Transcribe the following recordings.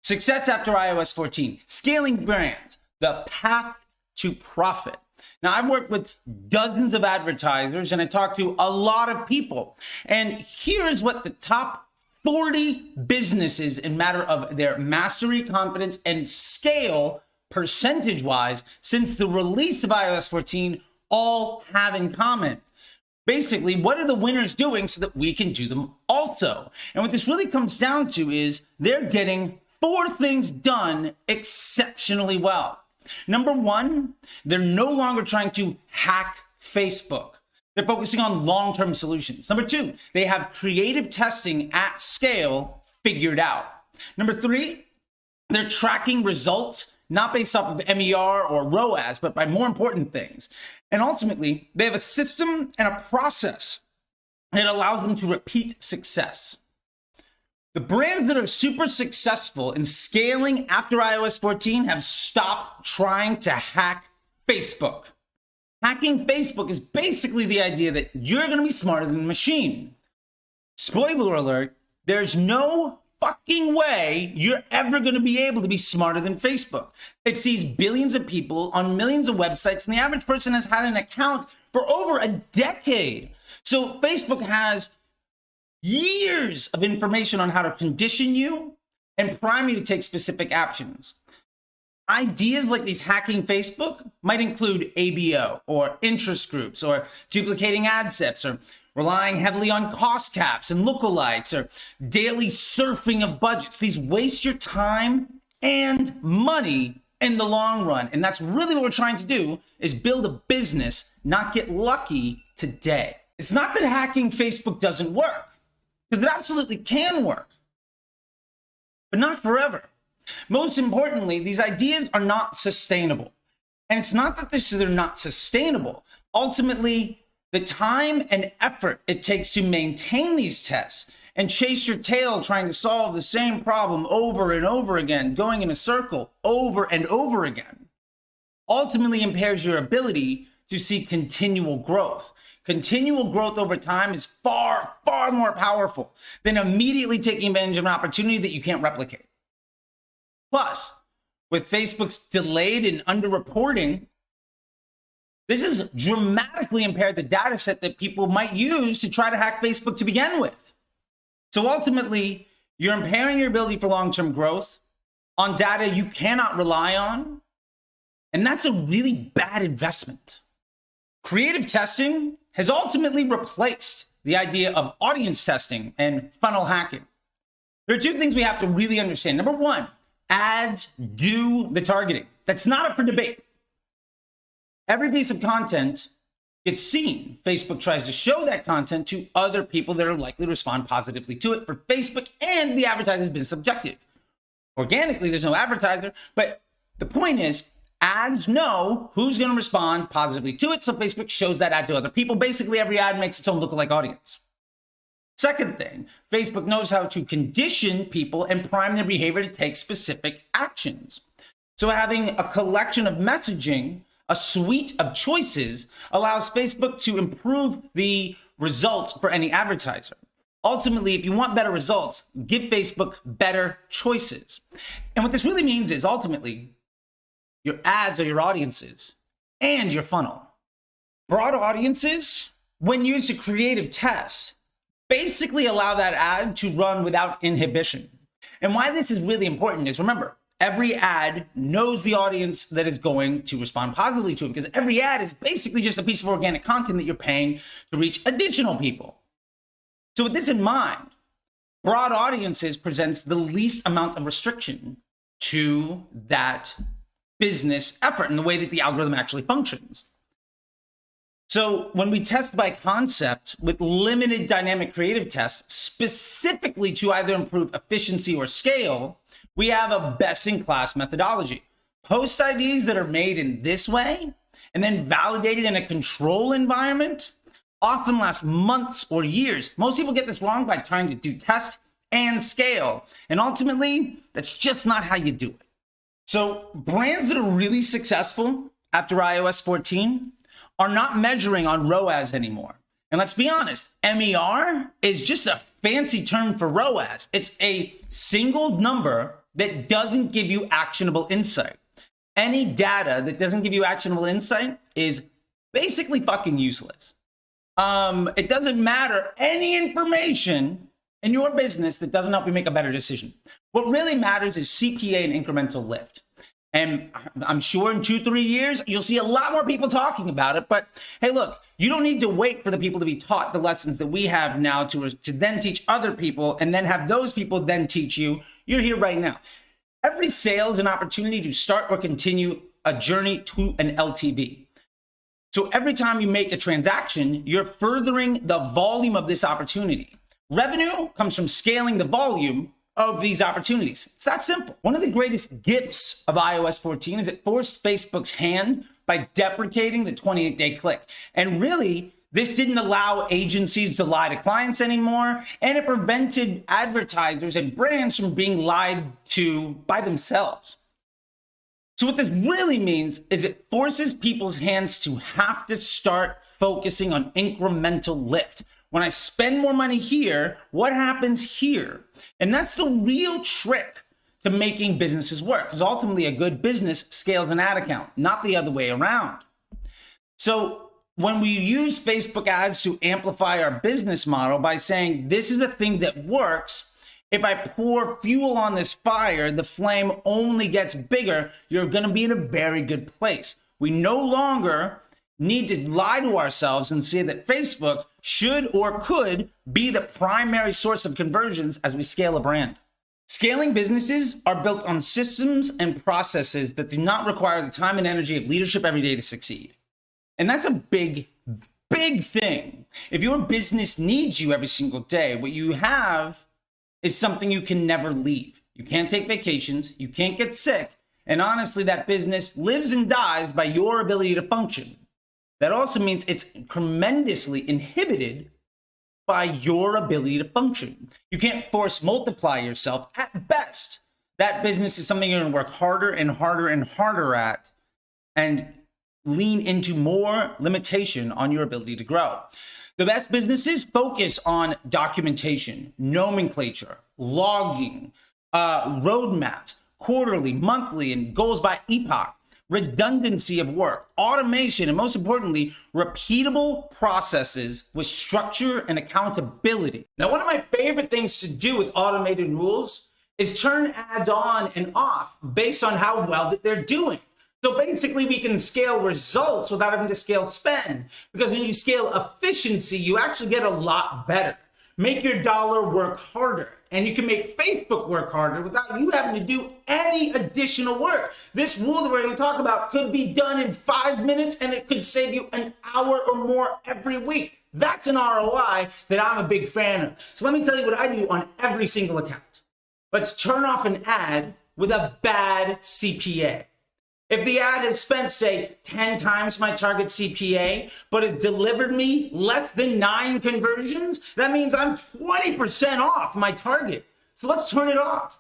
Success after iOS 14, scaling brands, the path to profit. Now, I've worked with dozens of advertisers and I talked to a lot of people. And here's what the top 40 businesses in matter of their mastery, confidence, and scale percentage-wise since the release of iOS 14 all have in common. Basically, what are the winners doing so that we can do them also? And what this really comes down to is they're getting 4 things done exceptionally well. Number 1, they're no longer trying to hack Facebook. They're focusing on long-term solutions. Number 2, they have creative testing at scale figured out. Number 3, they're tracking results not based off of MER or ROAS, but by more important things. And ultimately, they have a system and a process that allows them to repeat success. The brands that are super successful in scaling after iOS 14 have stopped trying to hack Facebook. Hacking Facebook is basically the idea that you're going to be smarter than the machine. Spoiler alert, there's no fucking way you're ever going to be able to be smarter than Facebook. It sees billions of people on millions of websites, and the average person has had an account for over a decade. So Facebook has years of information on how to condition you and prime you to take specific actions. Ideas like these hacking Facebook might include ABO or interest groups or duplicating ad sets or relying heavily on cost caps and lookalikes or daily surfing of budgets. These waste your time and money in the long run. And that's really what we're trying to do, is build a business, not get lucky today. It's not that hacking Facebook doesn't work, because it absolutely can work, but not forever. Most importantly, these ideas are not sustainable. And it's not that they're not sustainable. Ultimately, the time and effort it takes to maintain these tests and chase your tail trying to solve the same problem over and over again, going in a circle over and over again, ultimately impairs your ability to see continual growth. Continual growth over time is far, far more powerful than immediately taking advantage of an opportunity that you can't replicate. Plus, with Facebook's delayed and underreporting, this has dramatically impaired the data set that people might use to try to hack Facebook to begin with. So ultimately, you're impairing your ability for long-term growth on data you cannot rely on, and that's a really bad investment. Creative testing has ultimately replaced the idea of audience testing and funnel hacking. There are 2 things we have to really understand. Number 1, ads do the targeting. That's not up for debate. Every piece of content gets seen. Facebook tries to show that content to other people that are likely to respond positively to it for Facebook and the advertiser's business objective. Organically, there's no advertiser, but the point is, ads know who's going to respond positively to it, so Facebook shows that ad to other people. Basically, every ad makes its own lookalike audience. Second thing, Facebook knows how to condition people and prime their behavior to take specific actions. So having a collection of messaging, a suite of choices, allows Facebook to improve the results for any advertiser. Ultimately, if you want better results, give Facebook better choices. And what this really means is ultimately, your ads are your audiences and your funnel. Broad audiences, when used to creative test, basically allow that ad to run without inhibition. And why this is really important is, remember, every ad knows the audience that is going to respond positively to it, because every ad is basically just a piece of organic content that you're paying to reach additional people. So with this in mind, broad audiences presents the least amount of restriction to that business effort and the way that the algorithm actually functions. So when we test by concept with limited dynamic creative tests, specifically to either improve efficiency or scale, we have a best-in-class methodology. Post IDs that are made in this way and then validated in a control environment often last months or years. Most people get this wrong by trying to do test and scale. And ultimately, that's just not how you do it. So brands that are really successful after iOS 14 are not measuring on ROAS anymore. And let's be honest, MER is just a fancy term for ROAS. It's a single number that doesn't give you actionable insight. Any data that doesn't give you actionable insight is basically fucking useless. It doesn't matter any information in your business that doesn't help you make a better decision. What really matters is CPA and incremental lift. And I'm sure in 2-3 years, you'll see a lot more people talking about it. But hey, look, you don't need to wait for the people to be taught the lessons that we have now to then teach other people and then have those people then teach you. You're here right now. Every sale is an opportunity to start or continue a journey to an LTV. So every time you make a transaction, you're furthering the volume of this opportunity. Revenue comes from scaling the volume of these opportunities. It's that simple. One of the greatest gifts of iOS 14 is it forced Facebook's hand by deprecating the 28-day click. And really, this didn't allow agencies to lie to clients anymore, and it prevented advertisers and brands from being lied to by themselves. So what this really means is it forces people's hands to have to start focusing on incremental lift. When I spend more money here, what happens here? And that's the real trick to making businesses work, because ultimately a good business scales an ad account, not the other way around. So when we use Facebook ads to amplify our business model by saying this is the thing that works, if I pour fuel on this fire, the flame only gets bigger, you're going to be in a very good place. We no longer need to lie to ourselves and say that Facebook should or could be the primary source of conversions as we scale a brand. Scaling businesses are built on systems and processes that do not require the time and energy of leadership every day to succeed. And that's a big thing. If your business needs you every single day, what you have is something you can never leave. You can't take vacations, you can't get sick, and honestly, that business lives and dies by your ability to function. That also means it's tremendously inhibited by your ability to function. You can't force multiply yourself at best. That business is something you're gonna work harder and harder and harder at and lean into more limitation on your ability to grow. The best businesses focus on documentation, nomenclature, logging, roadmaps, quarterly, monthly, and goals by epoch, redundancy of work, automation, and most importantly, repeatable processes with structure and accountability. Now, one of my favorite things to do with automated rules is turn ads on and off based on how well that they're doing. So basically, we can scale results without having to scale spend, because when you scale efficiency, you actually get a lot better. Make your dollar work harder, and you can make Facebook work harder without you having to do any additional work. This rule that we're going to talk about could be done in 5 minutes, and it could save you an hour or more every week. That's an ROI that I'm a big fan of. So let me tell you what I do on every single account. Let's turn off an ad with a bad CPA. If the ad has spent, say, 10 times my target CPA, but has delivered me less than 9 conversions, that means I'm 20% off my target. So let's turn it off.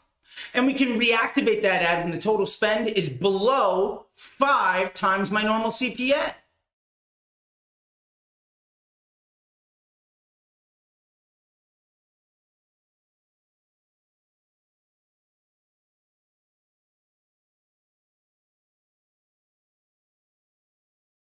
And we can reactivate that ad when the total spend is below 5 times my normal CPA.